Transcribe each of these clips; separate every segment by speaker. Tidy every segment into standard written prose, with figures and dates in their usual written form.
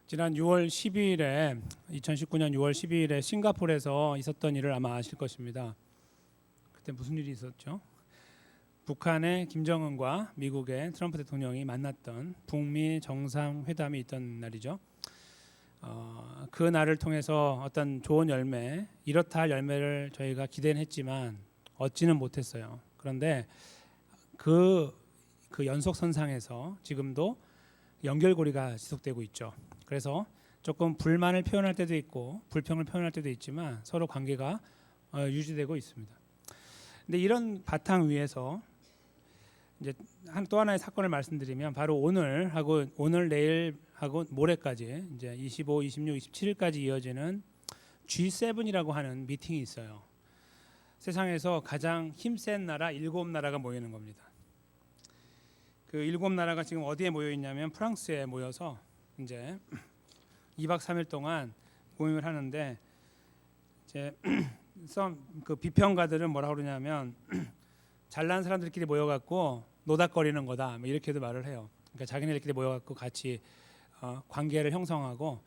Speaker 1: 지난 6월 12일에 2019년 6월 12일에 싱가포르에서 있었던 일을 아마 아실 것입니다. 그때 무슨 일이 있었죠? 북한의 김정은과 미국의 트럼프 대통령이 만났던 북미 정상회담이 있던 날이죠. 그 날을 통해서 어떤 좋은 열매, 이렇다 할 열매를 저희가 기대는 했지만 얻지는 못했어요. 그런데 그 연속선상에서 지금도 연결고리가 지속되고 있죠. 그래서 조금 불만을 표현할 때도 있고 불평을 표현할 때도 있지만 서로 관계가 유지되고 있습니다. 근데 이런 바탕 위에서 이제 또 하나의 사건을 말씀드리면 바로 오늘 내일 하고 모레까지 이제 25, 26, 27일까지 이어지는 G7이라고 하는 미팅이 있어요. 세상에서 가장 힘센 나라 7나라가 모이는 겁니다. 그 7나라가 지금 어디에 모여 있냐면 프랑스에 모여서 이제 2박 3일 동안 모임을 하는데 이제 그 비평가들은 뭐라고 그러냐면 잘난 사람들끼리 모여갖고 노닥거리는 거다 뭐 이렇게도 말을 해요. 그러니까 자기네들끼리 모여갖고 같이 관계를 형성하고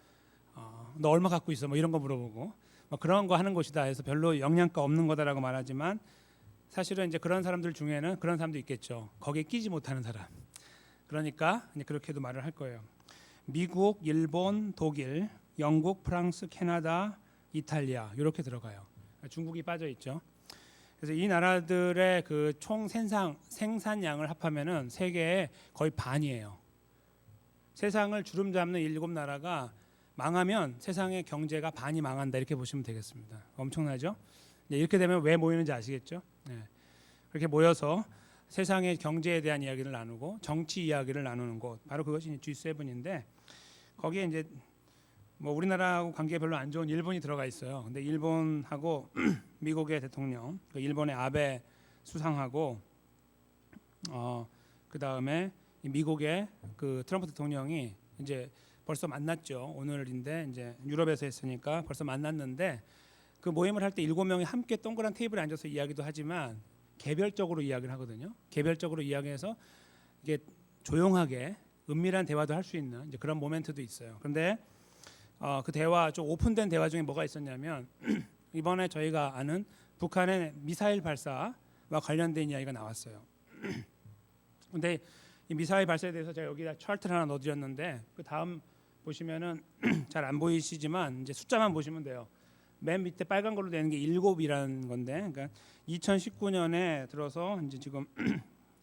Speaker 1: 너 얼마 갖고 있어 뭐 이런 거 물어보고 뭐 그런 거 하는 곳이다 해서 별로 영양가 없는 거다라고 말하지만 사실은 이제 그런 사람들 중에는 그런 사람도 있겠죠. 거기에 끼지 못하는 사람. 그러니까 이제 그렇게도 말을 할 거예요. 미국, 일본, 독일, 영국, 프랑스, 캐나다, 이탈리아 이렇게 들어가요. 중국이 빠져 있죠. 그래서 이 나라들의 그 총 생산량을 합하면은 세계의 거의 반이에요. 세상을 주름 잡는 7나라가 망하면 세상의 경제가 반이 망한다 이렇게 보시면 되겠습니다. 엄청나죠? 이렇게 되면 왜 모이는지 아시겠죠? 네. 그렇게 모여서 세상의 경제에 대한 이야기를 나누고 정치 이야기를 나누는 곳 바로 그것이 G7인데 거기에 이제 뭐 우리나라하고 관계가 별로 안 좋은 일본이 들어가 있어요. 근데 일본하고 미국의 대통령, 일본의 아베 수상하고 그 다음에 미국의 그 트럼프 대통령이 이제 벌써 만났죠. 오늘인데 이제 유럽에서 했으니까 벌써 만났는데 그 모임을 할 때 7명이 함께 동그란 테이블에 앉아서 이야기도 하지만 개별적으로 이야기를 하거든요. 개별적으로 이야기해서 이게 조용하게 은밀한 대화도 할 수 있는 이제 그런 모멘트도 있어요. 그런데 그 대화 좀 오픈된 대화 중에 뭐가 있었냐면 이번에 저희가 아는 북한의 미사일 발사와 관련된 이야기가 나왔어요. 근데 이 미사일 발사에 대해서 제가 여기다 차트를 하나 넣어드렸는데 그 다음 보시면은 잘 안 보이시지만 이제 숫자만 보시면 돼요. 맨 밑에 빨간 걸로 되는 게 7이라는 건데, 그러니까 2019년에 들어서 이제 지금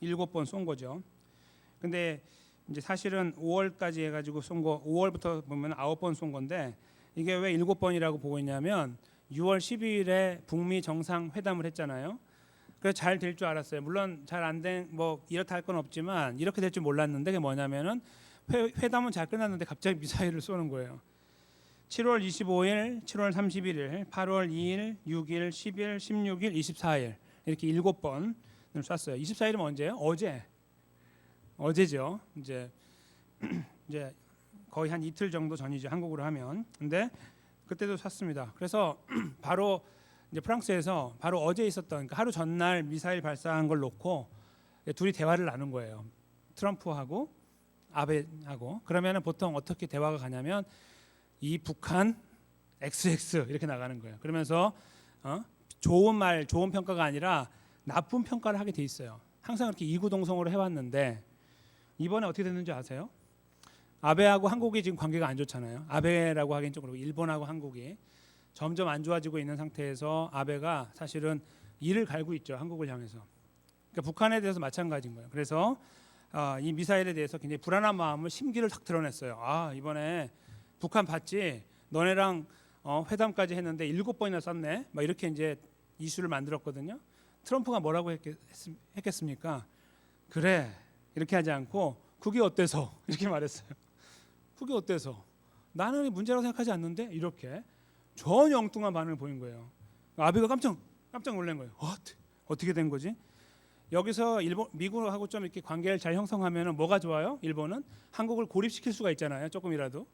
Speaker 1: 7번 쏜 거죠. 근데 이제 사실은 5월까지 해가지고 쏜 거, 5월부터 보면 9번 쏜 건데 이게 왜 7번이라고 보고 있냐면 6월 12일에 북미 정상회담을 했잖아요. 그래서 잘 될 줄 알았어요. 물론 잘 안 된 뭐 이렇다 할 건 없지만 이렇게 될 줄 몰랐는데 그게 뭐냐면은 회담은 잘 끝났는데 갑자기 미사일을 쏘는 거예요. 7월 25일, 7월 31일, 8월 2일, 6일, 10일, 16일, 24일 이렇게 7번을 쐈어요. 24일은 언제예요? 어제죠. 이제 거의 한 이틀 정도 전이죠. 한국으로 하면. 근데 그때도 쐈습니다. 그래서 바로 이제 프랑스에서 바로 어제 있었던 그러니까 하루 전날 미사일 발사한 걸 놓고 둘이 대화를 나눈 거예요. 트럼프하고 아베하고. 그러면은 보통 어떻게 대화가 가냐면 이 북한 XX 이렇게 나가는 거예요. 그러면서 좋은 말, 좋은 평가가 아니라 나쁜 평가를 하게 돼 있어요. 항상 그렇게 이구동성으로 해왔는데 이번에 어떻게 됐는지 아세요? 아베하고 한국이 지금 관계가 안 좋잖아요. 아베라고 하긴 좀 그렇고 일본하고 한국이 점점 안 좋아지고 있는 상태에서 아베가 사실은 이를 갈고 있죠. 한국을 향해서. 그러니까 북한에 대해서 마찬가지인 거예요. 그래서 이 미사일에 대해서 굉장히 불안한 마음을 심기를 탁 드러냈어요. 이번에 북한 봤지? 너네랑 회담까지 했는데 7번이나 쐈네. 막 이렇게 이제 이슈를 만들었거든요. 트럼프가 뭐라고 했겠습니까? 그래 이렇게 하지 않고 그게 어때서 이렇게 말했어요. 그게 어때서? 나는 문제라고 생각하지 않는데 이렇게 전혀 엉뚱한 반응을 보인 거예요. 아베가 깜짝 놀란 거예요. 어떻게 된 거지? 여기서 미국하고 좀 이렇게 관계를 잘 형성하면 뭐가 좋아요? 일본은 한국을 고립시킬 수가 있잖아요. 조금이라도.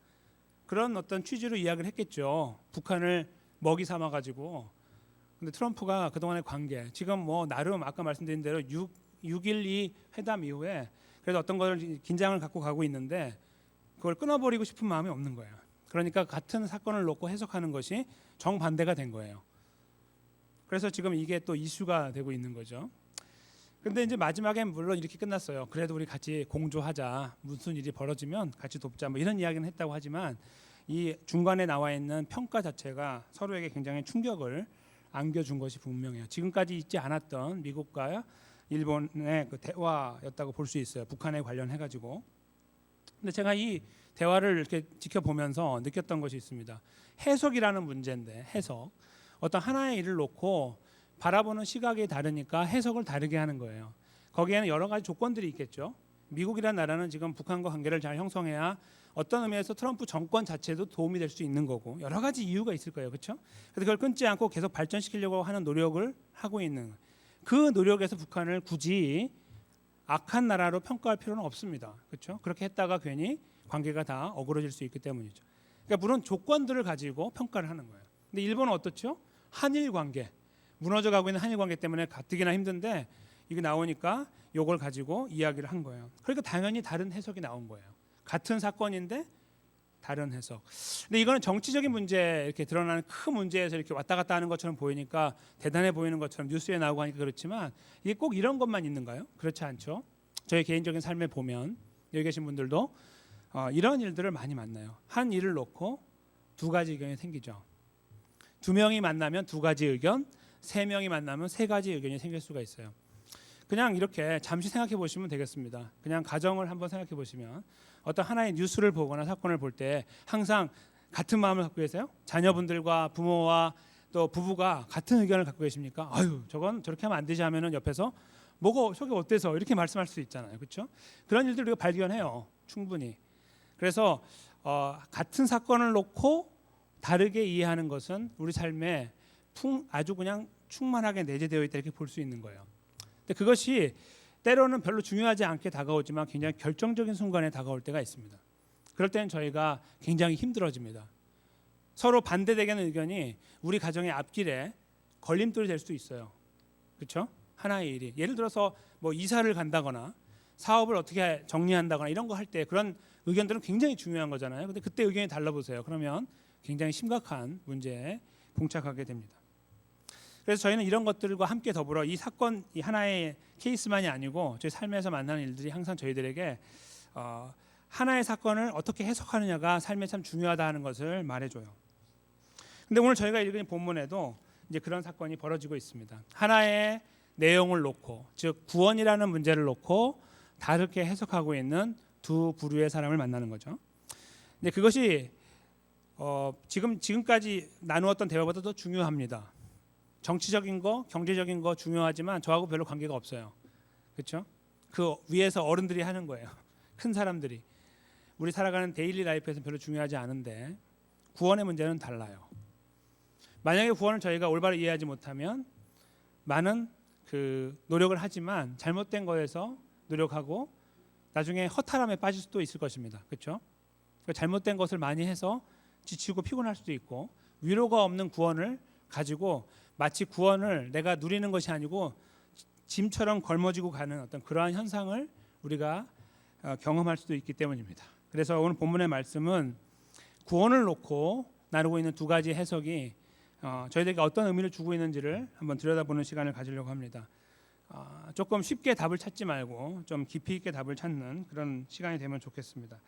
Speaker 1: 그런 어떤 취지로 이야기를 했겠죠. 북한을 먹이 삼아 가지고. 근데 트럼프가 그동안의 관계 지금 뭐 나름 아까 말씀드린 대로 6.12 회담 이후에 그래도 어떤 걸 긴장을 갖고 가고 있는데 그걸 끊어버리고 싶은 마음이 없는 거예요. 그러니까 같은 사건을 놓고 해석하는 것이 정반대가 된 거예요. 그래서 지금 이게 또 이슈가 되고 있는 거죠. 근데 이제 마지막엔 물론 이렇게 끝났어요. 그래도 우리 같이 공조하자. 무슨 일이 벌어지면 같이 돕자. 뭐 이런 이야기는 했다고 하지만 이 중간에 나와 있는 평가 자체가 서로에게 굉장히 충격을 안겨준 것이 분명해요. 지금까지 있지 않았던 미국과 일본의 그 대화였다고 볼 수 있어요. 북한에 관련해 가지고. 근데 제가 이 대화를 이렇게 지켜보면서 느꼈던 것이 있습니다. 해석이라는 문제인데 해석. 어떤 하나의 일을 놓고 바라보는 시각이 다르니까 해석을 다르게 하는 거예요. 거기에는 여러 가지 조건들이 있겠죠. 미국이라는 나라는 지금 북한과 관계를 잘 형성해야 어떤 의미에서 트럼프 정권 자체도 도움이 될 수 있는 거고 여러 가지 이유가 있을 거예요. 그렇죠? 그래서 그걸 끊지 않고 계속 발전시키려고 하는 노력을 하고 있는 그 노력에서 북한을 굳이 악한 나라로 평가할 필요는 없습니다. 그렇죠? 그렇게 했다가 괜히 관계가 다 어그러질 수 있기 때문이죠. 그러니까 물론 조건들을 가지고 평가를 하는 거예요. 근데 일본은 어떻죠? 한일 관계, 무너져가고 있는 한일 관계 때문에 가뜩이나 힘든데 이게 나오니까 이걸 가지고 이야기를 한 거예요. 그러니까 당연히 다른 해석이 나온 거예요. 같은 사건인데 다른 해석. 근데 이거는 정치적인 문제 이렇게 드러나는 큰 문제에서 이렇게 왔다 갔다 하는 것처럼 보이니까 대단해 보이는 것처럼 뉴스에 나오고 하니까 그렇지만 이게 꼭 이런 것만 있는가요? 그렇지 않죠. 저희 개인적인 삶에 보면 여기 계신 분들도 이런 일들을 많이 만나요. 한 일을 놓고 두 가지 의견이 생기죠. 두 명이 만나면 두 가지 의견, 세 명이 만나면 세 가지 의견이 생길 수가 있어요. 그냥 이렇게 잠시 생각해 보시면 되겠습니다. 그냥 가정을 한번 생각해 보시면 어떤 하나의 뉴스를 보거나 사건을 볼 때 항상 같은 마음을 갖고 계세요? 자녀분들과 부모와 또 부부가 같은 의견을 갖고 계십니까? 아유, 저건 저렇게 하면 안 되지 하면은 옆에서 뭐가 저게 어때서 이렇게 말씀할 수 있잖아요. 그렇죠? 그런 일들 우리가 발견해요. 충분히. 그래서 같은 사건을 놓고 다르게 이해하는 것은 우리 삶에 아주 그냥 충만하게 내재되어 있다 이렇게 볼 수 있는 거예요. 근데 그것이 때로는 별로 중요하지 않게 다가오지만 굉장히 결정적인 순간에 다가올 때가 있습니다. 그럴 때는 저희가 굉장히 힘들어집니다. 서로 반대되는 의견이 우리 가정의 앞길에 걸림돌이 될 수 있어요. 그렇죠? 하나의 일이. 예를 들어서 뭐 이사를 간다거나 사업을 어떻게 정리한다거나 이런 거 할 때 그런 의견들은 굉장히 중요한 거잖아요. 근데 그때 의견이 달라보세요. 그러면 굉장히 심각한 문제에 봉착하게 됩니다. 그래서 저희는 이런 것들과 함께 더불어 이 사건 이 하나의 케이스만이 아니고 저희 삶에서 만나는 일들이 항상 저희들에게 하나의 사건을 어떻게 해석하느냐가 삶에 참 중요하다 하는 것을 말해줘요. 근데 오늘 저희가 읽은 본문에도 이제 그런 사건이 벌어지고 있습니다. 하나의 내용을 놓고, 즉 구원이라는 문제를 놓고 다르게 해석하고 있는 두 부류의 사람을 만나는 거죠. 근데 그것이 지금까지 나누었던 대화보다 더 중요합니다. 정치적인 거, 경제적인 거 중요하지만 저하고 별로 관계가 없어요. 그렇죠? 그 위에서 어른들이 하는 거예요. 큰 사람들이. 우리 살아가는 데일리 라이프에서는 별로 중요하지 않은데 구원의 문제는 달라요. 만약에 구원을 저희가 올바로 이해하지 못하면 많은 그 노력을 하지만 잘못된 거에서 노력하고 나중에 허탈함에 빠질 수도 있을 것입니다. 그렇죠? 잘못된 것을 많이 해서 지치고 피곤할 수도 있고 위로가 없는 구원을 가지고 마치 구원을 내가 누리는 것이 아니고 짐처럼 걸머지고 가는 어떤 그러한 현상을 우리가 경험할 수도 있기 때문입니다. 그래서 오늘 본문의 말씀은 구원을 놓고 나누고 있는 두 가지 해석이 저희들에게 어떤 의미를 주고 있는지를 한번 들여다보는 시간을 가지려고 합니다. 조금 쉽게 답을 찾지 말고 좀 깊이 있게 답을 찾는 그런 시간이 되면 좋겠습니다.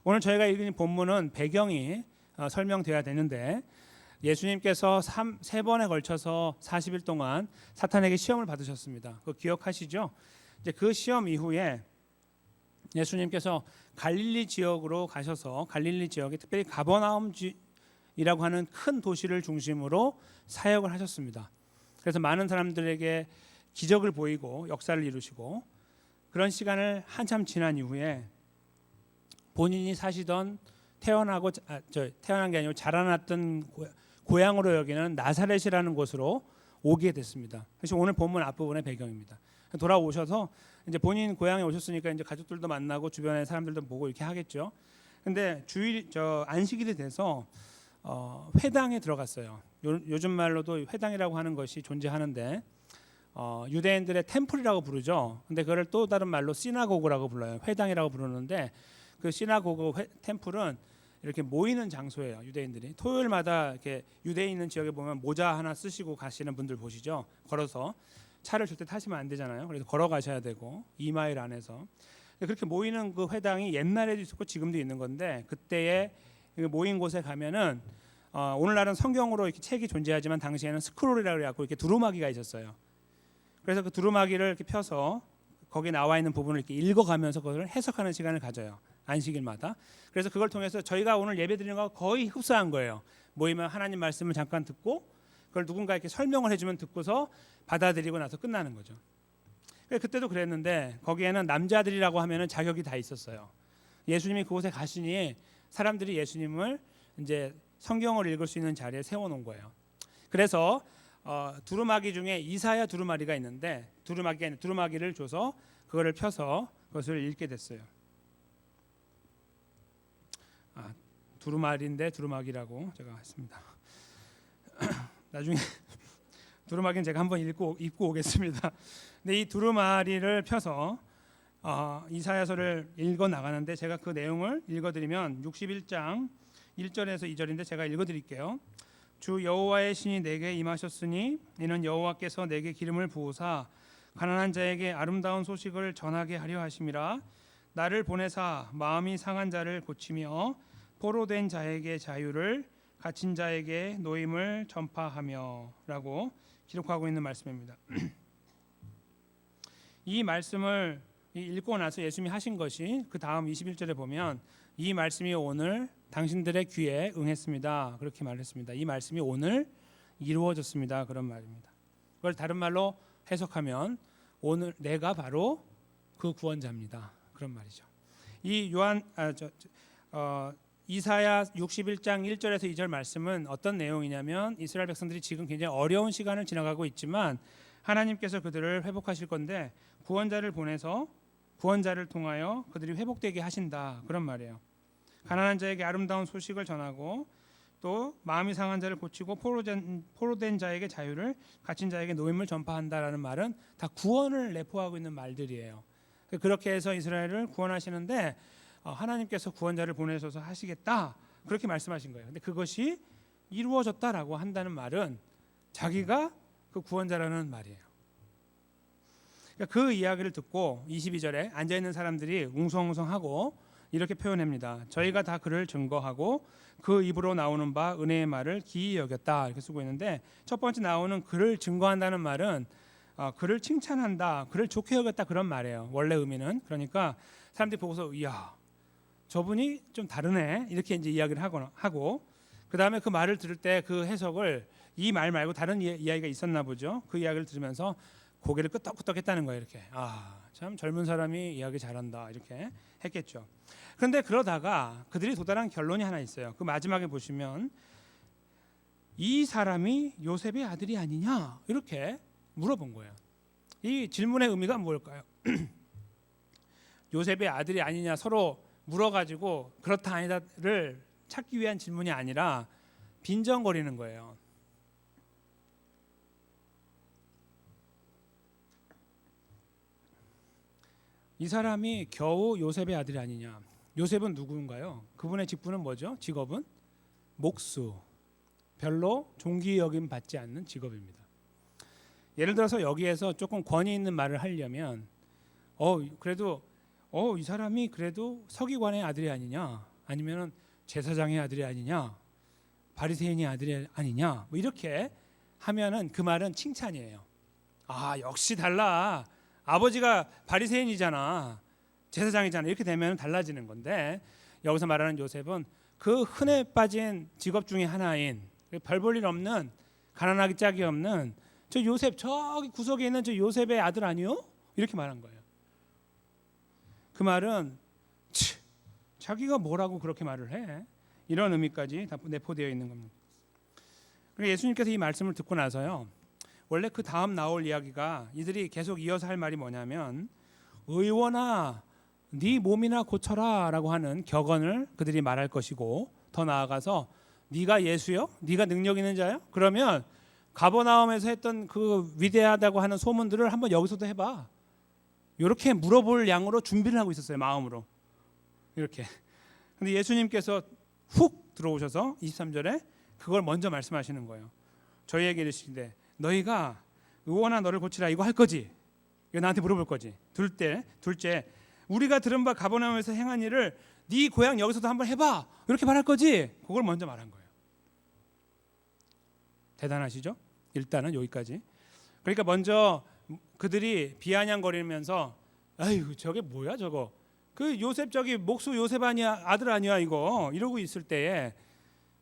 Speaker 1: 오늘 저희가 읽은 본문은 배경이 설명돼야 되는데 예수님께서 세 번에 걸쳐서 40일 동안 사탄에게 시험을 받으셨습니다. 그거 기억하시죠? 이제 그 시험 이후에 예수님께서 갈릴리 지역으로 가셔서 갈릴리 지역에 특별히 가버나움이라고 하는 큰 도시를 중심으로 사역을 하셨습니다. 그래서 많은 사람들에게 기적을 보이고 역사를 이루시고 그런 시간을 한참 지난 이후에 본인이 사시던 태어난 게 아니고 자라났던 고향으로 여기는 나사렛이라는 곳으로 오게 됐습니다. 그래서 오늘 본문 앞부분의 배경입니다. 돌아오셔서 이제 본인 고향에 오셨으니까 이제 가족들도 만나고 주변의 사람들도 보고 이렇게 하겠죠. 근데 안식일이 돼서 회당에 들어갔어요. 요즘 말로도 회당이라고 하는 것이 존재하는데 유대인들의 템플이라고 부르죠. 근데 그걸 또 다른 말로 시나고그라고 불러요. 회당이라고 부르는데 그 시나고그 템플은 이렇게 모이는 장소예요. 유대인들이 토요일마다 이렇게 유대인 있는 지역에 보면 모자 하나 쓰시고 가시는 분들 보시죠. 걸어서 차를 절대 타시면 안 되잖아요. 그래서 걸어 가셔야 되고 2마일 안에서 그렇게 모이는 그 회당이 옛날에도 있었고 지금도 있는 건데 그때에 모인 곳에 가면은 오늘날은 성경으로 이렇게 책이 존재하지만 당시에는 스크롤이라고 해갖고 이렇게 두루마기가 있었어요. 그래서 그 두루마기를 이렇게 펴서 거기 나와 있는 부분을 이렇게 읽어가면서 그걸 해석하는 시간을 가져요. 안식일마다. 그래서 그걸 통해서 저희가 오늘 예배드리는 거 거의 흡사한 거예요. 모이면 하나님 말씀을 잠깐 듣고 그걸 누군가 이렇게 설명을 해주면 듣고서 받아들이고 나서 끝나는 거죠. 그때도 그랬는데 거기에는 남자들이라고 하면은 자격이 다 있었어요. 예수님이 그곳에 가시니 사람들이 예수님을 이제 성경을 읽을 수 있는 자리에 세워놓은 거예요. 그래서 두루마기 중에 이사야 두루마리가 있는데 두루마기를 줘서 그거를 펴서 그것을 읽게 됐어요. 두루마리인데 두루마기라고 제가 했습니다. 나중에 두루마기는 제가 한번 입고 오겠습니다. 근데 이 두루마리를 펴서 이사야서를 읽어 나가는데 제가 그 내용을 읽어드리면 61장 1절에서 2절인데 제가 읽어드릴게요. 주 여호와의 신이 내게 임하셨으니 이는 여호와께서 내게 기름을 부으사 가난한 자에게 아름다운 소식을 전하게 하려 하심이라. 나를 보내사 마음이 상한 자를 고치며 포로된 자에게 자유를 갇힌 자에게 노임을 전파하며라고 기록하고 있는 말씀입니다. 이 말씀을 읽고 나서 예수님이 하신 것이 그 다음 21절에 보면 이 말씀이 오늘 당신들의 귀에 응했습니다. 그렇게 말했습니다. 이 말씀이 오늘 이루어졌습니다. 그런 말입니다. 그걸 다른 말로 해석하면 오늘 내가 바로 그 구원자입니다. 그런 말이죠. 이 이사야 61장 1절에서 2절 말씀은 어떤 내용이냐면 이스라엘 백성들이 지금 굉장히 어려운 시간을 지나가고 있지만 하나님께서 그들을 회복하실 건데 구원자를 보내서 구원자를 통하여 그들이 회복되게 하신다. 그런 말이에요. 가난한 자에게 아름다운 소식을 전하고 또 마음이 상한 자를 고치고 포로된 자에게 자유를 갇힌 자에게 노임을 전파한다라는 말은 다 구원을 내포하고 있는 말들이에요. 그렇게 해서 이스라엘을 구원하시는데 하나님께서 구원자를 보내셔서 하시겠다 그렇게 말씀하신 거예요. 근데 그것이 이루어졌다라고 한다는 말은 자기가 그 구원자라는 말이에요. 그러니까 그 이야기를 듣고 22절에 앉아있는 사람들이 웅성웅성하고 이렇게 표현합니다. 저희가 다 그를 증거하고 그 입으로 나오는 바 은혜의 말을 기이 여겼다 이렇게 쓰고 있는데 첫 번째 나오는 그를 증거한다는 말은 그를 칭찬한다, 그를 좋게 여겼다 그런 말이에요. 원래 의미는. 그러니까 사람들이 보고서 이야 저분이 좀 다르네 이렇게 이제 이야기를 하고 그 다음에 그 말을 들을 때 그 해석을 이 말 말고 다른 이야기가 있었나 보죠. 그 이야기를 들으면서 고개를 끄덕끄덕했다는 거예요. 이렇게 참 젊은 사람이 이야기 잘한다 이렇게 했겠죠. 그런데 그러다가 그들이 도달한 결론이 하나 있어요. 그 마지막에 보시면 이 사람이 요셉의 아들이 아니냐 이렇게 물어본 거예요. 이 질문의 의미가 뭘까요? 요셉의 아들이 아니냐 서로 물어가지고 그렇다 아니다를 찾기 위한 질문이 아니라 빈정거리는 거예요. 이 사람이 겨우 요셉의 아들이 아니냐. 요셉은 누구인가요? 그분의 직분은 뭐죠? 직업은 목수. 별로 존귀 여김 받지 않는 직업입니다. 예를 들어서 여기에서 조금 권위 있는 말을 하려면 그래도 이 사람이 그래도 서기관의 아들이 아니냐, 아니면은 제사장의 아들이 아니냐, 바리새인의 아들이 아니냐, 뭐 이렇게 하면은 그 말은 칭찬이에요. 역시 달라. 아버지가 바리새인이잖아, 제사장이잖아. 이렇게 되면 달라지는 건데 여기서 말하는 요셉은 그 흔해 빠진 직업 중에 하나인 별 볼 일 없는 가난하기 짝이 없는 저 요셉 저기 구석에 있는 저 요셉의 아들 아니요? 이렇게 말한 거예요. 그 말은 자기가 뭐라고 그렇게 말을 해? 이런 의미까지 다 내포되어 있는 겁니다. 그리고 예수님께서 이 말씀을 듣고 나서요. 원래 그 다음 나올 이야기가 이들이 계속 이어서 할 말이 뭐냐면 의원아 네 몸이나 고쳐라 라고 하는 격언을 그들이 말할 것이고 더 나아가서 네가 예수요? 네가 능력 있는 자요? 그러면 가버나움에서 했던 그 위대하다고 하는 소문들을 한번 여기서도 해봐. 이렇게 물어볼 양으로 준비를 하고 있었어요. 마음으로. 이렇게. 근데 예수님께서 훅 들어오셔서 23절에 그걸 먼저 말씀하시는 거예요. 저희에게 이르시되 너희가 의원아 너를 고치라 이거 할 거지? 이거 나한테 물어볼 거지? 둘째 우리가 들은 바 가버나움에서 행한 일을 네 고향 여기서도 한번 해봐 이렇게 말할 거지? 그걸 먼저 말한 거예요. 대단하시죠? 일단은 여기까지. 그러니까 먼저 그들이 비아냥거리면서 아이고 저게 뭐야 저거 그 요셉 저기 목수 요셉 아니야 아들 아니야 이거 이러고 있을 때에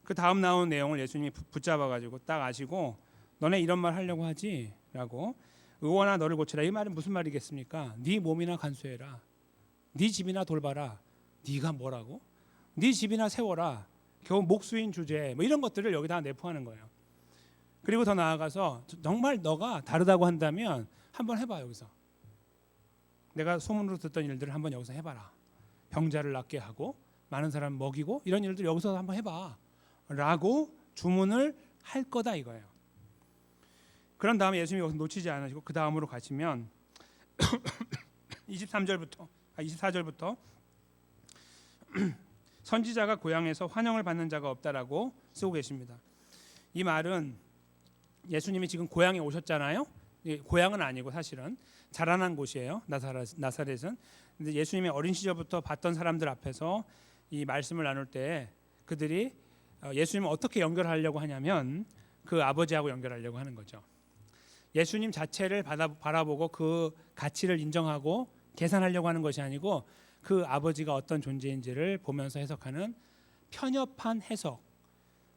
Speaker 1: 그 다음 나온 내용을 예수님이 붙잡아가지고 딱 아시고 너네 이런 말 하려고 하지? 라고 의원아 너를 고치라 이 말은 무슨 말이겠습니까? 네 몸이나 간수해라 네 집이나 돌봐라 네가 뭐라고? 네 집이나 세워라 겨우 목수인 주제 뭐 이런 것들을 여기다 내포하는 거예요. 그리고 더 나아가서 정말 너가 다르다고 한다면 한번 해봐 여기서 내가 소문으로 듣던 일들을 한번 여기서 해봐라. 병자를 낫게 하고 많은 사람 먹이고 이런 일들 여기서 한번 해봐 라고 주문을 할 거다 이거예요. 그런 다음에 예수님이 여기서 놓치지 않으시고 그 다음으로 가시면 24절부터 선지자가 고향에서 환영을 받는 자가 없다라고 쓰고 계십니다. 이 말은 예수님이 지금 고향에 오셨잖아요. 고향은 아니고 사실은 자라난 곳이에요. 나사렛은. 근데 예수님이 어린 시절부터 봤던 사람들 앞에서 이 말씀을 나눌 때 그들이 예수님을 어떻게 연결하려고 하냐면 그 아버지하고 연결하려고 하는 거죠. 예수님 자체를 바라보고 그 가치를 인정하고 계산하려고 하는 것이 아니고 그 아버지가 어떤 존재인지를 보면서 해석하는 편협한 해석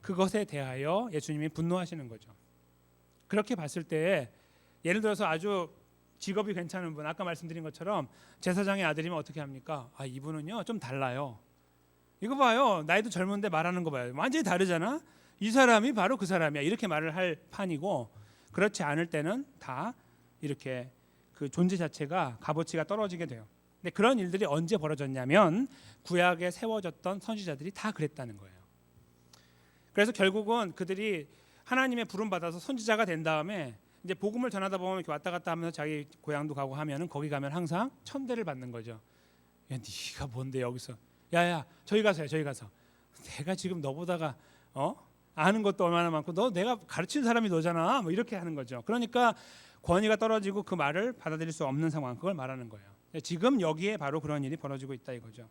Speaker 1: 그것에 대하여 예수님이 분노하시는 거죠. 그렇게 봤을 때 예를 들어서 아주 직업이 괜찮은 분 아까 말씀드린 것처럼 제사장의 아들이면 어떻게 합니까? 아 이분은요 좀 달라요. 이거 봐요 나이도 젊은데 말하는 거 봐요 완전히 다르잖아. 이 사람이 바로 그 사람이야 이렇게 말을 할 판이고 그렇지 않을 때는 다 이렇게 그 존재 자체가 값어치가 떨어지게 돼요. 근데 그런 일들이 언제 벌어졌냐면 구약에 세워졌던 선지자들이 다 그랬다는 거예요. 그래서 결국은 그들이 하나님의 부름 받아서 선지자가 된 다음에 이제 복음을 전하다 보면 이렇게 왔다 갔다 하면서 자기 고향도 가고 하면은 거기 가면 항상 천대를 받는 거죠. 야 네가 뭔데 여기서 야야 저기 가서 내가 지금 너보다가 아는 것도 얼마나 많고 너 내가 가르치는 사람이 너잖아 뭐 이렇게 하는 거죠. 그러니까 권위가 떨어지고 그 말을 받아들일 수 없는 상황 그걸 말하는 거예요. 지금 여기에 바로 그런 일이 벌어지고 있다 이거죠.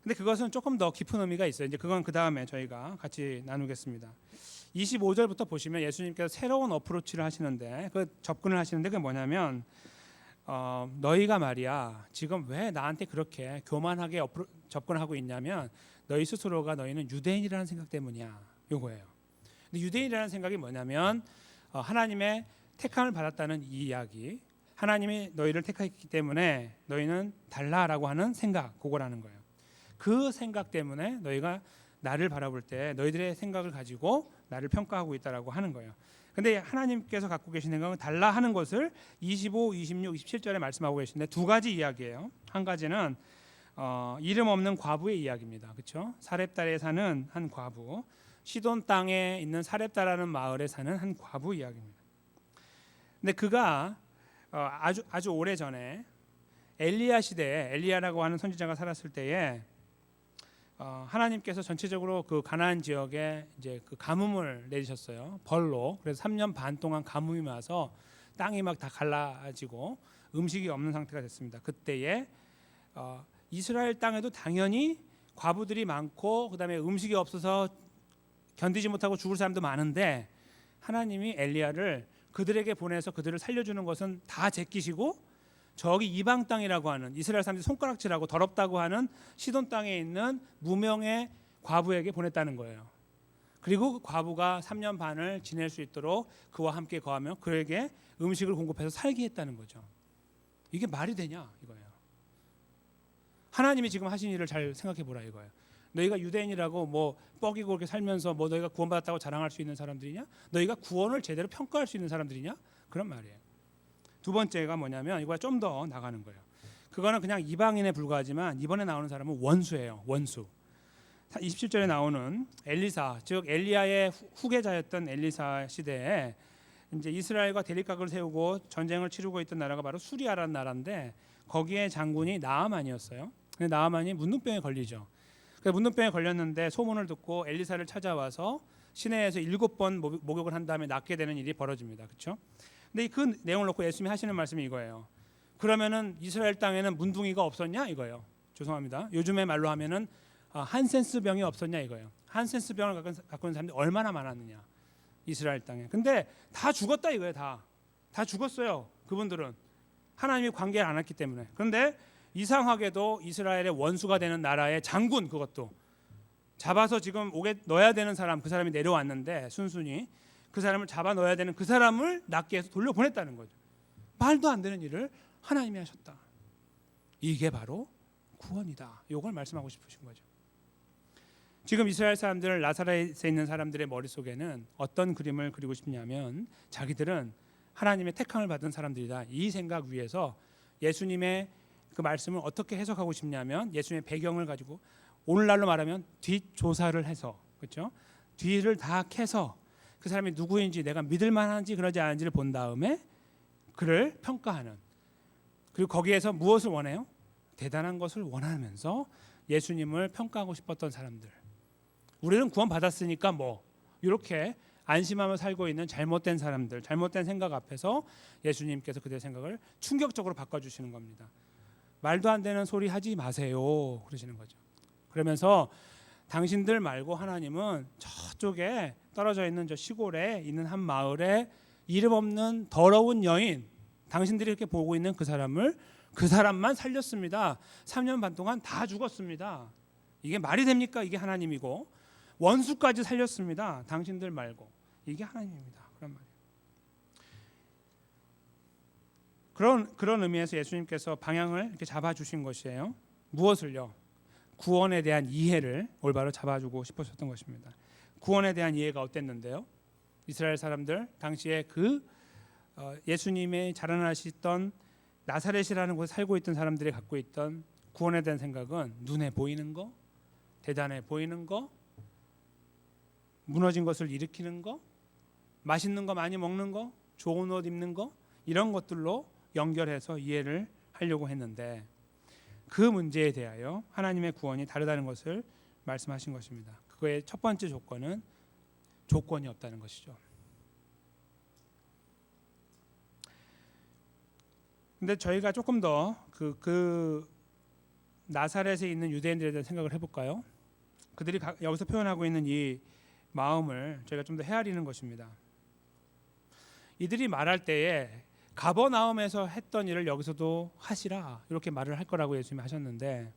Speaker 1: 근데 그것은 조금 더 깊은 의미가 있어요. 이제 그건 그 다음에 저희가 같이 나누겠습니다. 25절부터 보시면 예수님께서 새로운 어프로치를 하시는데 그 접근을 하시는데 그게 뭐냐면 너희가 말이야 지금 왜 나한테 그렇게 교만하게 접근하고 있냐면 너희 스스로가 너희는 유대인이라는 생각 때문이야 요거예요. 근데 유대인이라는 생각이 뭐냐면 하나님의 택함을 받았다는 이 이야기 하나님이 너희를 택했기 때문에 너희는 달라라고 하는 생각 그거라는 거예요. 그 생각 때문에 너희가 나를 바라볼 때 너희들의 생각을 가지고 나를 평가하고 있다라고 하는 거예요. 근데 하나님께서 갖고 계신 생각은 달라 하는 것을 25, 26, 27절에 말씀하고 계신데 두 가지 이야기예요. 한 가지는 이름 없는 과부의 이야기입니다. 그렇죠? 사렙다에 사는 한 과부, 시돈 땅에 있는 사렙다라는 마을에 사는 한 과부 이야기입니다. 근데 그가 아주 오래 전에 엘리야 시대에 엘리야라고 하는 선지자가 살았을 때에 하나님께서 전체적으로 그 가나안 지역에 이제 그 가뭄을 내리셨어요. 벌로. 그래서 3년 반 동안 가뭄이 와서 땅이 막 다 갈라지고 음식이 없는 상태가 됐습니다. 그때에 이스라엘 땅에도 당연히 과부들이 많고 그다음에 음식이 없어서 견디지 못하고 죽을 사람도 많은데 하나님이 엘리야를 그들에게 보내서 그들을 살려주는 것은 다 제끼시고 저기 이방 땅이라고 하는 이스라엘 사람들이 손가락질하고 더럽다고 하는 시돈 땅에 있는 무명의 과부에게 보냈다는 거예요. 그리고 그 과부가 3년 반을 지낼 수 있도록 그와 함께 거하며 그에게 음식을 공급해서 살게 했다는 거죠. 이게 말이 되냐 이거예요. 하나님이 지금 하신 일을 잘 생각해 보라 이거예요. 너희가 유대인이라고 뭐 뻐기고 그렇게 살면서 뭐 너희가 구원받았다고 자랑할 수 있는 사람들이냐? 너희가 구원을 제대로 평가할 수 있는 사람들이냐? 그런 말이에요. 두 번째가 뭐냐면 이거가 좀 더 나가는 거예요. 그거는 그냥 이방인에 불과하지만 이번에 나오는 사람은 원수예요. 원수. 27절에 나오는 엘리사, 즉 엘리야의 후계자였던 엘리사 시대에 이제 이스라엘과 대립각을 세우고 전쟁을 치르고 있던 나라가 바로 수리아라는 나라인데 거기에 장군이 나아만이었어요. 근데 나아만이 문둥병에 걸리죠. 그래서 문둥병에 걸렸는데 소문을 듣고 엘리사를 찾아와서 시내에서 7번 목욕을 한 다음에 낫게 되는 일이 벌어집니다. 그렇죠? 근데 그 내용을 놓고 예수님이 하시는 말씀이 이거예요. 그러면은 이스라엘 땅에는 문둥이가 없었냐 이거예요. 죄송합니다. 요즘의 말로 하면은 한센스 병이 없었냐 이거예요. 한센스 병을 갖고 있는 사람들이 얼마나 많았느냐 이스라엘 땅에. 근데 다 죽었다 이거예요. 다 죽었어요. 그분들은 하나님이 관계를 안 했기 때문에. 그런데 이상하게도 이스라엘의 원수가 되는 나라의 장군, 그것도 잡아서 지금 옥에 넣어야 되는 사람, 그 사람이 내려왔는데 순순히 그 사람을 잡아 넣어야 되는 그 사람을 낫게 해서 돌려보냈다는 거죠. 말도 안 되는 일을 하나님이 하셨다. 이게 바로 구원이다. 이걸 말씀하고 싶으신 거죠. 지금 이스라엘 사람들, 나사렛에 있는 사람들의 머릿속에는 어떤 그림을 그리고 싶냐면 자기들은 하나님의 택함을 받은 사람들이다. 이 생각 위에서 예수님의 그 말씀을 어떻게 해석하고 싶냐면 예수님의 배경을 가지고 오늘날로 말하면 뒷조사를 해서, 그렇죠? 뒤를 다 캐서 그 사람이 누구인지, 내가 믿을 만한지 그러지 않은지를 본 다음에 그를 평가하는, 그리고 거기에서 무엇을 원해요? 대단한 것을 원하면서 예수님을 평가하고 싶었던 사람들. 우리는 구원 받았으니까 뭐 이렇게 안심하며 살고 있는 잘못된 사람들, 잘못된 생각 앞에서 예수님께서 그들의 생각을 충격적으로 바꿔주시는 겁니다. 말도 안 되는 소리 하지 마세요 그러시는 거죠. 그러면서 당신들 말고 하나님은 저쪽에 떨어져 있는 저 시골에 있는 한 마을에 이름 없는 더러운 여인, 당신들이 이렇게 보고 있는 그 사람만 살렸습니다. 3년 반 동안 다 죽었습니다. 이게 말이 됩니까? 이게 하나님이고 원수까지 살렸습니다. 당신들 말고. 이게 하나님입니다. 그런 말이에요. 그런 의미에서 예수님께서 방향을 이렇게 잡아주신 것이에요. 무엇을요? 구원에 대한 이해를 올바로 잡아주고 싶으셨던 것입니다. 구원에 대한 이해가 어땠는데요? 이스라엘 사람들 당시에 그 예수님의 자라나시던 나사렛이라는 곳에 살고 있던 사람들이 갖고 있던 구원에 대한 생각은 눈에 보이는 거, 대단해 보이는 거, 무너진 것을 일으키는 거, 맛있는 거 많이 먹는 거, 좋은 옷 입는 거, 이런 것들로 연결해서 이해를 하려고 했는데 그 문제에 대하여 하나님의 구원이 다르다는 것을 말씀하신 것입니다. 그거의 첫 번째 조건은 조건이 없다는 것이죠. 근데 저희가 조금 더 그 나사렛에 있는 유대인들에 대한 생각을 해볼까요? 그들이 여기서 표현하고 있는 이 마음을 저희가 좀 더 헤아리는 것입니다. 이들이 말할 때에 가버나움에서 했던 일을 여기서도 하시라 이렇게 말을 할 거라고 예수님이 하셨는데,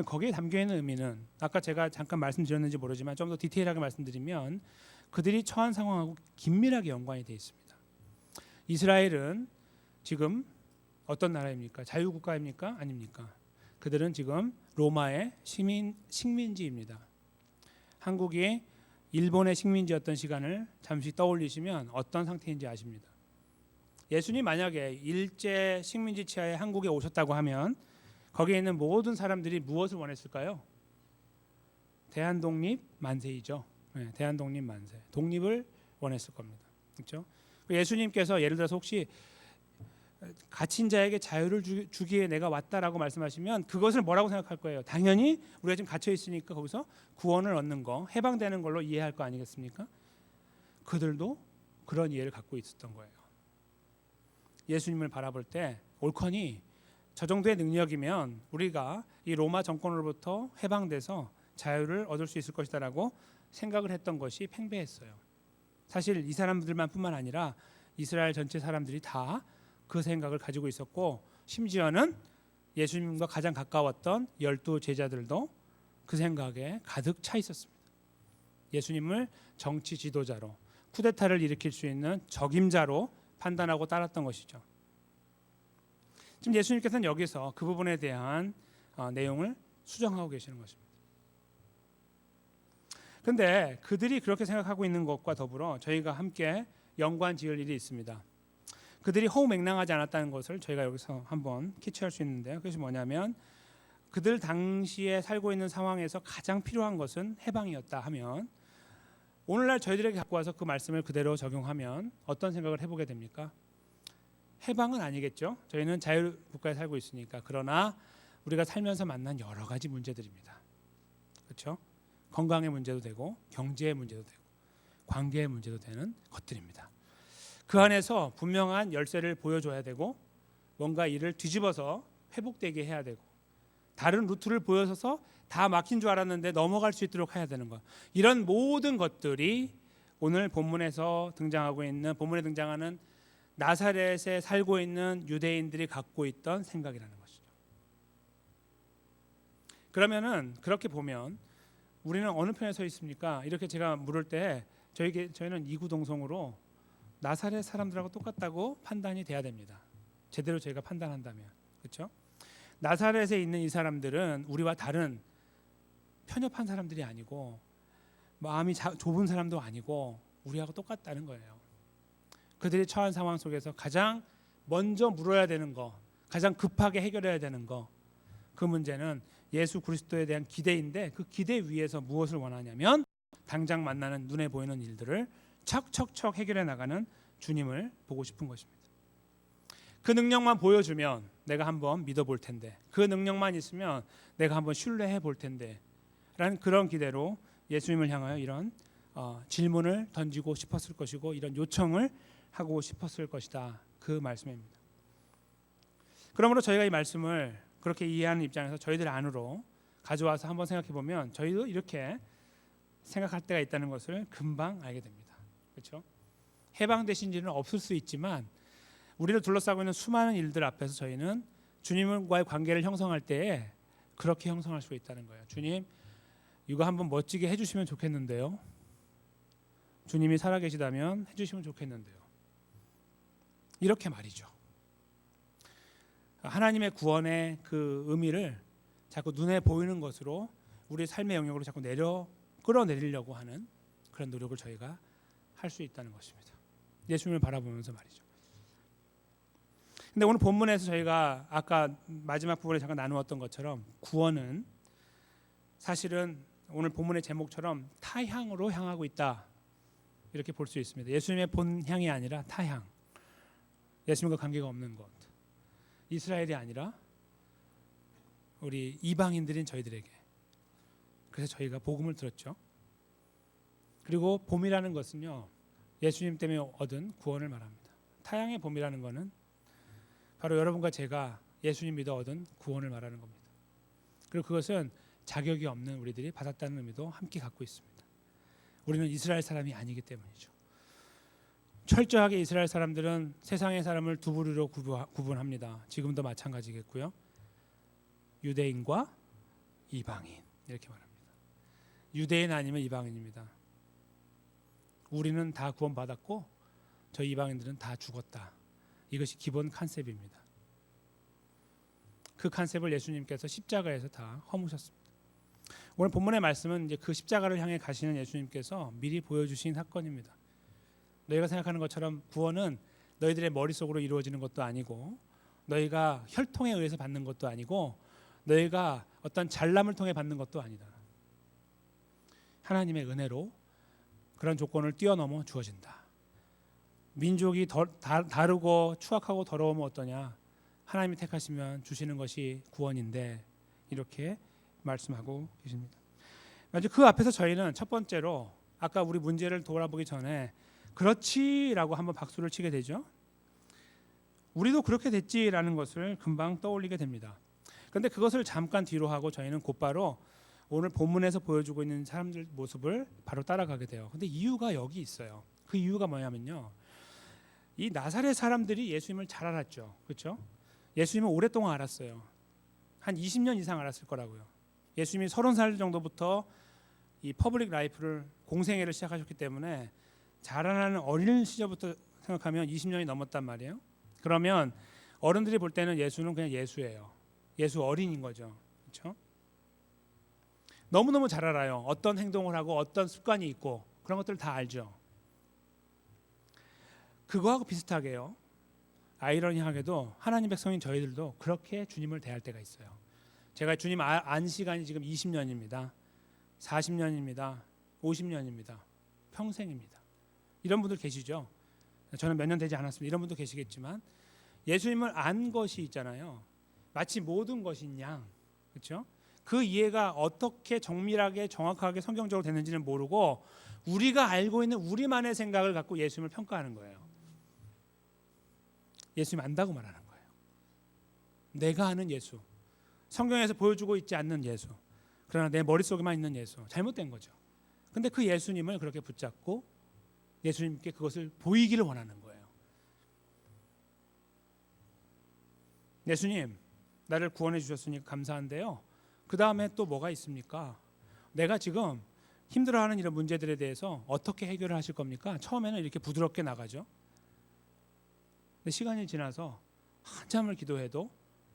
Speaker 1: 거기에 담겨 있는 의미는 아까 제가 잠깐 말씀드렸는지 모르지만 좀 더 디테일하게 말씀드리면 그들이 처한 상황하고 긴밀하게 연관이 되어 있습니다. 이스라엘은 지금 어떤 나라입니까? 자유국가입니까? 아닙니까? 그들은 지금 로마의 식민지입니다. 한국이 일본의 식민지였던 시간을 잠시 떠올리시면 어떤 상태인지 아십니다. 예수님 만약에 일제 식민지 치하에 한국에 오셨다고 하면 거기에 있는 모든 사람들이 무엇을 원했을까요? 대한독립 만세이죠. 네, 대한독립 만세. 독립을 원했을 겁니다. 그렇죠? 예수님께서 예를 들어서 혹시 갇힌 자에게 자유를 주기에 내가 왔다라고 말씀하시면 그것을 뭐라고 생각할 거예요? 당연히 우리가 지금 갇혀 있으니까 거기서 구원을 얻는 거, 해방되는 걸로 이해할 거 아니겠습니까? 그들도 그런 이해를 갖고 있었던 거예요. 예수님을 바라볼 때 옳거니 저 정도의 능력이면 우리가 이 로마 정권으로부터 해방돼서 자유를 얻을 수 있을 것이다라고 생각을 했던 것이 팽배했어요. 사실 이 사람들만 뿐만 아니라 이스라엘 전체 사람들이 다 그 생각을 가지고 있었고, 심지어는 예수님과 가장 가까웠던 12 제자들도 그 생각에 가득 차 있었습니다. 예수님을 정치 지도자로, 쿠데타를 일으킬 수 있는 적임자로 판단하고 따랐던 것이죠. 지금 예수님께서는 여기서 그 부분에 대한 내용을 수정하고 계시는 것입니다. 그런데 그들이 그렇게 생각하고 있는 것과 더불어 저희가 함께 연관 지을 일이 있습니다. 그들이 허무맹랑하지 않았다는 것을 저희가 여기서 한번 캐치할 수 있는데요. 그것이 뭐냐면 그들 당시에 살고 있는 상황에서 가장 필요한 것은 해방이었다 하면, 오늘날 저희들에게 갖고 와서 그 말씀을 그대로 적용하면 어떤 생각을 해보게 됩니까? 해방은 아니겠죠. 저희는 자유국가에 살고 있으니까. 그러나 우리가 살면서 만난 여러 가지 문제들입니다. 그렇죠? 건강의 문제도 되고 경제의 문제도 되고 관계의 문제도 되는 것들입니다. 그 안에서 분명한 열쇠를 보여줘야 되고 뭔가 이를 뒤집어서 회복되게 해야 되고 다른 루트를 보여서서 다 막힌 줄 알았는데 넘어갈 수 있도록 해야 되는 것. 이런 모든 것들이 오늘 본문에서 본문에 등장하는 나사렛에 살고 있는 유대인들이 갖고 있던 생각이라는 것이죠. 그러면은 그렇게 보면 우리는 어느 편에 서 있습니까? 이렇게 제가 물을 때 저희는 이구동성으로 나사렛 사람들하고 똑같다고 판단이 돼야 됩니다. 제대로 저희가 판단한다면. 그렇죠? 나사렛에 있는 이 사람들은 우리와 다른 편협한 사람들이 아니고 마음이 좁은 사람도 아니고 우리하고 똑같다는 거예요. 그들이 처한 상황 속에서 가장 먼저 물어야 되는 거, 가장 급하게 해결해야 되는 거, 그 문제는 예수 그리스도에 대한 기대인데 그 기대 위에서 무엇을 원하냐면 당장 만나는 눈에 보이는 일들을 척척척 해결해 나가는 주님을 보고 싶은 것입니다. 그 능력만 보여주면 내가 한번 믿어볼 텐데, 그 능력만 있으면 내가 한번 신뢰해 볼 텐데 라는 그런 기대로 예수님을 향하여 이런 질문을 던지고 싶었을 것이고 이런 요청을 하고 싶었을 것이다. 그 말씀입니다. 그러므로 저희가 이 말씀을 그렇게 이해하는 입장에서 저희들 안으로 가져와서 한번 생각해 보면 저희도 이렇게 생각할 때가 있다는 것을 금방 알게 됩니다. 그렇죠? 해방되신 지는 없을 수 있지만 우리를 둘러싸고 있는 수많은 일들 앞에서 저희는 주님과의 관계를 형성할 때에 그렇게 형성할 수 있다는 거예요. 주님, 이거 한번 멋지게 해주시면 좋겠는데요. 주님이 살아계시다면 해주시면 좋겠는데요. 이렇게 말이죠. 하나님의 구원의 그 의미를 자꾸 눈에 보이는 것으로 우리 삶의 영역으로 자꾸 끌어내리려고 하는 그런 노력을 저희가 할 수 있다는 것입니다. 예수님을 바라보면서 말이죠. 근데 오늘 본문에서 저희가 아까 마지막 부분에 잠깐 나누었던 것처럼 구원은 사실은 오늘 본문의 제목처럼 타향으로 향하고 있다. 이렇게 볼 수 있습니다. 예수님의 본향이 아니라 타향. 예수님과 관계가 없는 것. 이스라엘이 아니라 우리 이방인들인 저희들에게. 그래서 저희가 복음을 들었죠. 그리고 봄이라는 것은요. 예수님 때문에 얻은 구원을 말합니다. 타향의 봄이라는 것은 바로 여러분과 제가 예수님 믿어 얻은 구원을 말하는 겁니다. 그리고 그것은 자격이 없는 우리들이 받았다는 의미도 함께 갖고 있습니다. 우리는 이스라엘 사람이 아니기 때문이죠. 철저하게 이스라엘 사람들은 세상의 사람을 두 부류로 구분합니다. 지금도 마찬가지겠고요. 유대인과 이방인 이렇게 말합니다. 유대인 아니면 이방인입니다. 우리는 다 구원받았고 저 이방인들은 다 죽었다. 이것이 기본 컨셉입니다. 그 컨셉을 예수님께서 십자가에서 다 허무셨습니다. 오늘 본문의 말씀은 이제 그 십자가를 향해 가시는 예수님께서 미리 보여주신 사건입니다. 너희가 생각하는 것처럼 구원은 너희들의 머릿속으로 이루어지는 것도 아니고 너희가 혈통에 의해서 받는 것도 아니고 너희가 어떤 잘남을 통해 받는 것도 아니다. 하나님의 은혜로 그런 조건을 뛰어넘어 주어진다. 민족이 다르고 추악하고 더러우면 어떠냐? 하나님이 택하시면 주시는 것이 구원인데 이렇게 말씀하고 계십니다. 그 앞에서 저희는 첫 번째로 아까 우리 문제를 돌아보기 전에 그렇지라고 한번 박수를 치게 되죠. 우리도 그렇게 됐지라는 것을 금방 떠올리게 됩니다. 그런데 그것을 잠깐 뒤로 하고 저희는 곧바로 오늘 본문에서 보여주고 있는 사람들 모습을 바로 따라가게 돼요. 근데 이유가 여기 있어요. 그 이유가 뭐냐면요. 이 나사렛 사람들이 예수님을 잘 알았죠. 그렇죠? 예수님을 오랫동안 알았어요. 한 20년 이상 알았을 거라고요. 예수님이 30살 정도부터 이 퍼블릭 라이프를 공생애를 시작하셨기 때문에 자라나는 어린 시절부터 생각하면 20년이 넘었단 말이에요. 그러면 어른들이 볼 때는 예수는 그냥 예수예요. 예수 어린인 거죠. 그렇죠? 너무너무 잘 알아요. 어떤 행동을 하고 어떤 습관이 있고 그런 것들을 다 알죠. 그거하고 비슷하게요. 아이러니하게도 하나님 백성인 저희들도 그렇게 주님을 대할 때가 있어요. 제가 주님 안 시간이 지금 20년입니다. 40년입니다. 50년입니다. 평생입니다. 이런 분들 계시죠. 저는 몇 년 되지 않았습니다. 이런 분도 계시겠지만 예수님을 안 것이 있잖아요. 마치 모든 것인 양 그렇죠? 그 이해가 어떻게 정밀하게 정확하게 성경적으로 됐는지는 모르고 우리가 알고 있는 우리만의 생각을 갖고 예수님을 평가하는 거예요. 예수님 안다고 말하는 거예요. 내가 아는 예수, 성경에서 보여주고 있지 않는 예수, 그러나 내 머릿속에만 있는 예수, 잘못된 거죠. 근데 그 예수님을 그렇게 붙잡고 예수님께 그것을 보이기를 원하는 거예요. 예수님, 나를 구원해 주셨으니 감사한데요. 그 다음에 또 뭐가 있습니까? 내가 지금 힘들어하는 이런 문제들에 대해서 어떻게 해결을 하실 겁니까? 처음에는 이렇게 부드럽게 나가죠. 근데 시간이 지나서 한참을 기도해도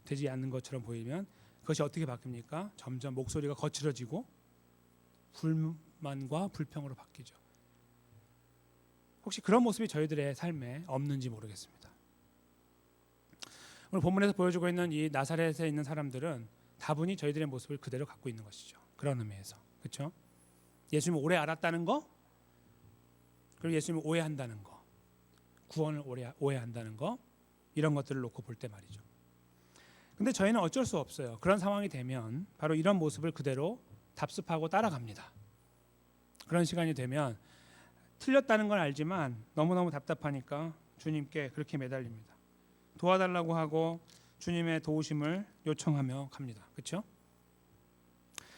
Speaker 1: 되지 않는 것처럼 보이면 그것이 어떻게 바뀝니까? 점점 목소리가 거칠어지고 불만과 불평으로 바뀌죠. 혹시 그런 모습이 저희들의 삶에 없는지 모르겠습니다. 오늘 본문에서 보여주고 있는 이 나사렛에 있는 사람들은 다분히 저희들의 모습을 그대로 갖고 있는 것이죠. 그런 의미에서, 그렇죠? 예수님을 오래 알았다는 거, 그리고 예수님을 오해한다는 거, 구원을 오해한다는 거, 이런 것들을 놓고 볼 때 말이죠. 근데 저희는 어쩔 수 없어요. 그런 상황이 되면 바로 이런 모습을 그대로 답습하고 따라갑니다. 그런 시간이 되면 틀렸다는 건 알지만 너무너무 답답하니까 주님께 그렇게 매달립니다. 도와달라고 하고 주님의 도우심을 요청하며 갑니다. 그렇죠?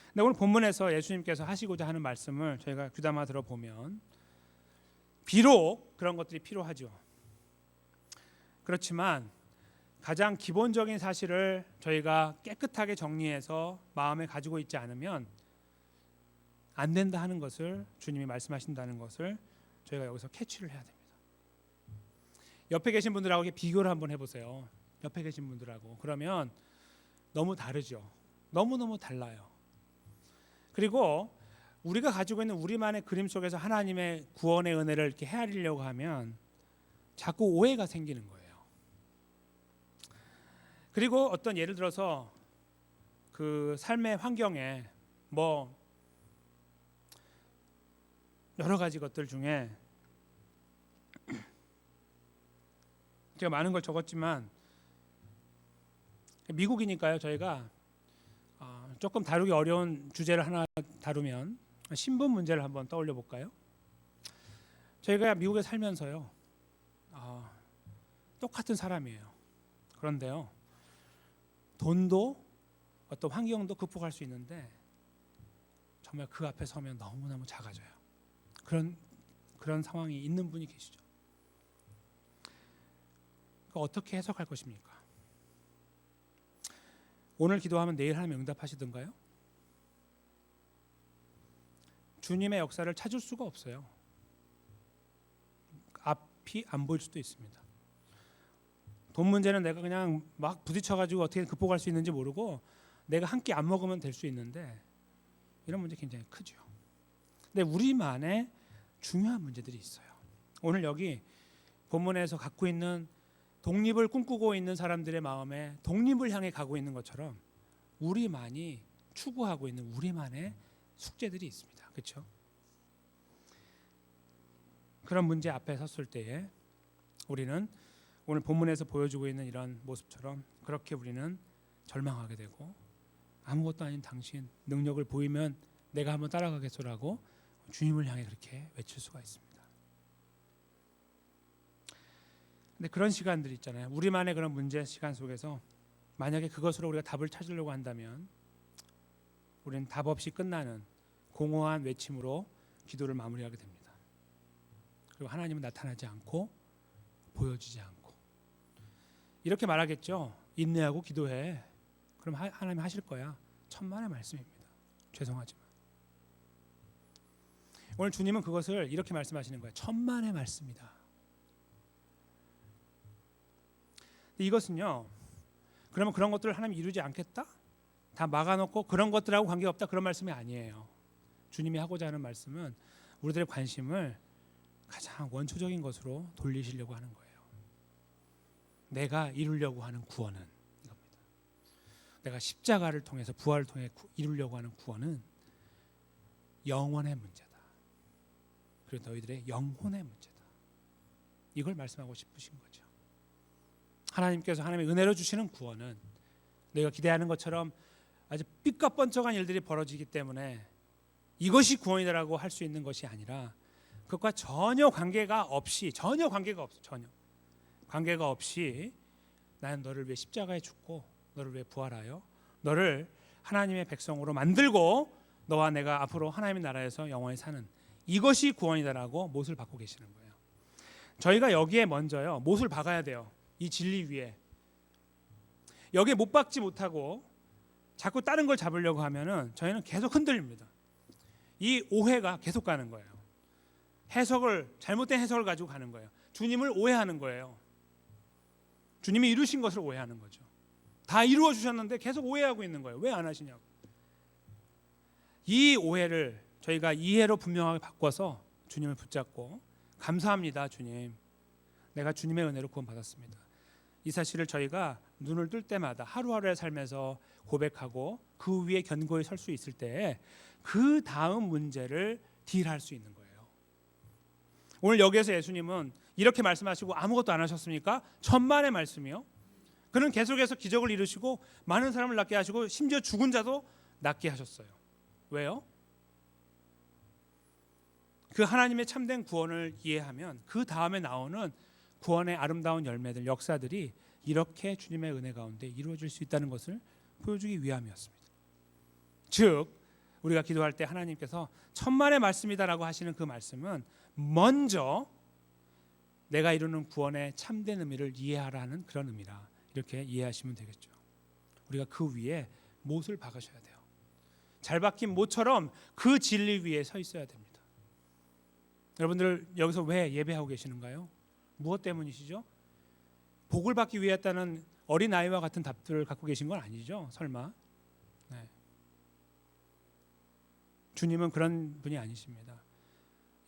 Speaker 1: 근데 오늘 본문에서 예수님께서 하시고자 하는 말씀을 저희가 귀담아 들어보면 비록 그런 것들이 필요하죠. 그렇지만 가장 기본적인 사실을 저희가 깨끗하게 정리해서 마음에 가지고 있지 않으면 안 된다 하는 것을 주님이 말씀하신다는 것을 저희가 여기서 캐치를 해야 됩니다. 옆에 계신 분들하고 비교를 한번 해보세요. 옆에 계신 분들하고. 그러면 너무 다르죠. 너무너무 달라요. 그리고 우리가 가지고 있는 우리만의 그림 속에서 하나님의 구원의 은혜를 이렇게 헤아리려고 하면 자꾸 오해가 생기는 거예요. 그리고 어떤 예를 들어서 그 삶의 환경에 뭐 여러 가지 것들 중에 제가 많은 걸 적었지만 미국이니까요. 저희가 조금 다루기 어려운 주제를 하나 다루면 신분 문제를 한번 떠올려 볼까요? 저희가 미국에 살면서요. 똑같은 사람이에요. 그런데요. 돈도 어떤 환경도 극복할 수 있는데 정말 그 앞에 서면 너무너무 작아져요. 그런 상황이 있는 분이 계시죠. 어떻게 해석할 것입니까? 오늘 기도하면 내일 하나님 응답하시던가요? 주님의 역사를 찾을 수가 없어요. 앞이 안 보일 수도 있습니다. 돈 문제는 내가 그냥 막 부딪혀가지고 어떻게 극복할 수 있는지 모르고 내가 한 끼 안 먹으면 될 수 있는데 이런 문제 굉장히 크죠. 근데 우리만의 중요한 문제들이 있어요. 오늘 여기 본문에서 갖고 있는 독립을 꿈꾸고 있는 사람들의 마음에 독립을 향해 가고 있는 것처럼 우리만이 추구하고 있는 우리만의 숙제들이 있습니다. 그렇죠? 그런 문제 앞에 섰을 때에 우리는 오늘 본문에서 보여주고 있는 이런 모습처럼 그렇게 우리는 절망하게 되고 아무것도 아닌 당신 능력을 보이면 내가 한번 따라가겠소라고 주님을 향해 그렇게 외칠 수가 있습니다. 근데 그런 시간들 있잖아요. 우리만의 그런 문제 시간 속에서 만약에 그것으로 우리가 답을 찾으려고 한다면 우리는 답 없이 끝나는 공허한 외침으로 기도를 마무리하게 됩니다. 그리고 하나님은 나타나지 않고 보여주지 않고 이렇게 말하겠죠. 인내하고 기도해. 그럼 하나님 하실 거야. 천만의 말씀입니다. 죄송하지만 오늘 주님은 그것을 이렇게 말씀하시는 거예요. 천만의 말씀이다. 이것은요. 그러면 그런 것들을 하나님 이루지 않겠다? 다 막아놓고 그런 것들하고 관계없다 그런 말씀이 아니에요. 주님이 하고자 하는 말씀은 우리들의 관심을 가장 원초적인 것으로 돌리시려고 하는 거예요. 내가 이루려고 하는 구원은 이겁니다. 내가 십자가를 통해서 부활을 통해 이루려고 하는 구원은 영원의 문제다. 그리고 너희들의 영혼의 문제다. 이걸 말씀하고 싶으신 거죠. 하나님께서 하나님의 은혜로 주시는 구원은 내가 기대하는 것처럼 아주 삐까뻔쩍한 일들이 벌어지기 때문에 이것이 구원이라고 할 수 있는 것이 아니라 그것과 전혀 관계가 없이 나는 너를 위해 십자가에 죽고 너를 위해 부활하여 너를 하나님의 백성으로 만들고 너와 내가 앞으로 하나님의 나라에서 영원히 사는 이것이 구원이다라고 못을 박고 계시는 거예요. 저희가 여기에 먼저요 못을 박아야 돼요. 이 진리 위에. 여기에 못 박지 못하고 자꾸 다른 걸 잡으려고 하면은 저희는 계속 흔들립니다. 이 오해가 계속 가는 거예요. 잘못된 해석을 가지고 가는 거예요. 주님을 오해하는 거예요. 주님이 이루신 것을 오해하는 거죠. 다 이루어 주셨는데 계속 오해하고 있는 거예요. 왜 안 하시냐고. 이 오해를 저희가 이해로 분명하게 바꿔서 주님을 붙잡고 감사합니다 주님. 내가 주님의 은혜로 구원받았습니다. 이 사실을 저희가 눈을 뜰 때마다 하루하루의 삶에서 고백하고 그 위에 견고히 설 수 있을 때 그 다음 문제를 딜할 수 있는 거예요. 오늘 여기에서 예수님은 이렇게 말씀하시고 아무것도 안 하셨습니까? 천만의 말씀이요. 그는 계속해서 기적을 이루시고 많은 사람을 낫게 하시고 심지어 죽은 자도 낫게 하셨어요. 왜요? 그 하나님의 참된 구원을 이해하면 그 다음에 나오는 구원의 아름다운 열매들, 역사들이 이렇게 주님의 은혜 가운데 이루어질 수 있다는 것을 보여주기 위함이었습니다. 즉 우리가 기도할 때 하나님께서 천만의 말씀이다라고 하시는 그 말씀은 먼저 내가 이루는 구원의 참된 의미를 이해하라는 그런 의미라 이렇게 이해하시면 되겠죠. 우리가 그 위에 못을 박으셔야 돼요. 잘 박힌 못처럼 그 진리 위에 서 있어야 됩니다. 여러분들 여기서 왜 예배하고 계시는가요? 무엇 때문이시죠? 복을 받기 위해 했다는 어린아이와 같은 답들을 갖고 계신 건 아니죠? 설마. 네. 주님은 그런 분이 아니십니다.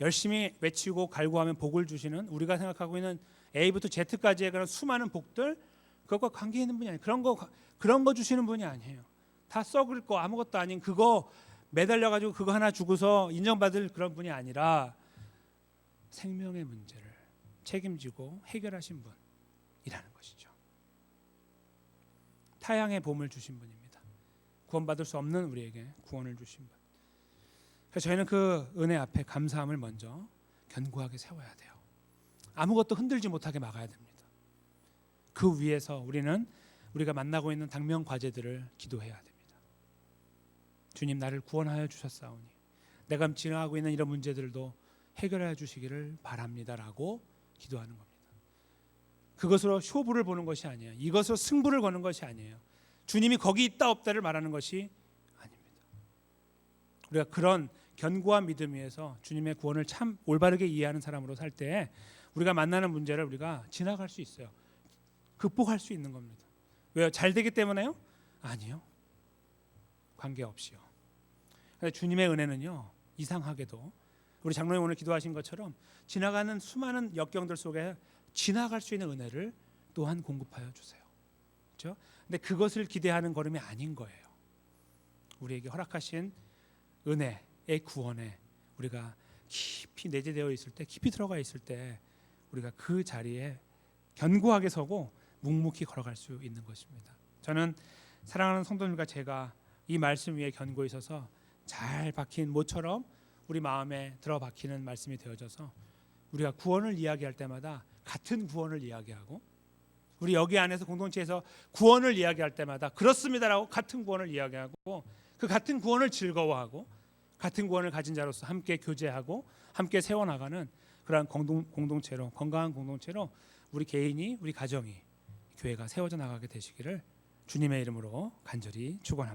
Speaker 1: 열심히 외치고 갈구하면 복을 주시는 우리가 생각하고 있는 A부터 Z까지의 그런 수많은 복들 그것과 관계 있는 분이 아니에요. 그런 거 주시는 분이 아니에요. 다 썩을 거 아무것도 아닌 그거 매달려 가지고 그거 하나 주고서 인정받을 그런 분이 아니라 생명의 문제를 책임지고 해결하신 분이라는 것이죠. 타향의 봄을 주신 분입니다. 구원받을 수 없는 우리에게 구원을 주신 분. 그래서 저희는 그 은혜 앞에 감사함을 먼저 견고하게 세워야 돼요. 아무것도 흔들지 못하게 막아야 됩니다. 그 위에서 우리가 만나고 있는 당면 과제들을 기도해야 됩니다. 주님 나를 구원하여 주셨사오니 내가 지나가고 있는 이런 문제들도 해결해 주시기를 바랍니다라고 기도하는 겁니다. 그것으로 쇼부를 보는 것이 아니에요. 이것으로 승부를 거는 것이 아니에요. 주님이 거기 있다 없다를 말하는 것이 아닙니다. 우리가 그런 견고한 믿음 위에서 주님의 구원을 참 올바르게 이해하는 사람으로 살 때 우리가 만나는 문제를 우리가 지나갈 수 있어요. 극복할 수 있는 겁니다. 왜요? 잘 되기 때문에요? 아니요. 관계없이요. 주님의 은혜는요. 이상하게도 우리 장로님 오늘 기도하신 것처럼 지나가는 수많은 역경들 속에 지나갈 수 있는 은혜를 또한 공급하여 주세요. 그렇죠? 근데 그것을 기대하는 걸음이 아닌 거예요. 우리에게 허락하신 은혜의 구원에 우리가 깊이 내재되어 있을 때, 깊이 들어가 있을 때 우리가 그 자리에 견고하게 서고 묵묵히 걸어갈 수 있는 것입니다. 저는 사랑하는 성도님과 제가 이 말씀 위에 견고히 서서 잘 박힌 모처럼 우리 마음에 들어 박히는 말씀이 되어져서 우리가 구원을 이야기할 때마다 같은 구원을 이야기하고 우리 여기 안에서 공동체에서 구원을 이야기할 때마다 그렇습니다라고 같은 구원을 이야기하고 그 같은 구원을 즐거워하고 같은 구원을 가진 자로서 함께 교제하고 함께 세워나가는 그러한 공동체로 건강한 공동체로 우리 개인이 우리 가정이 교회가 세워져 나가게 되시기를 주님의 이름으로 간절히 축원합니다.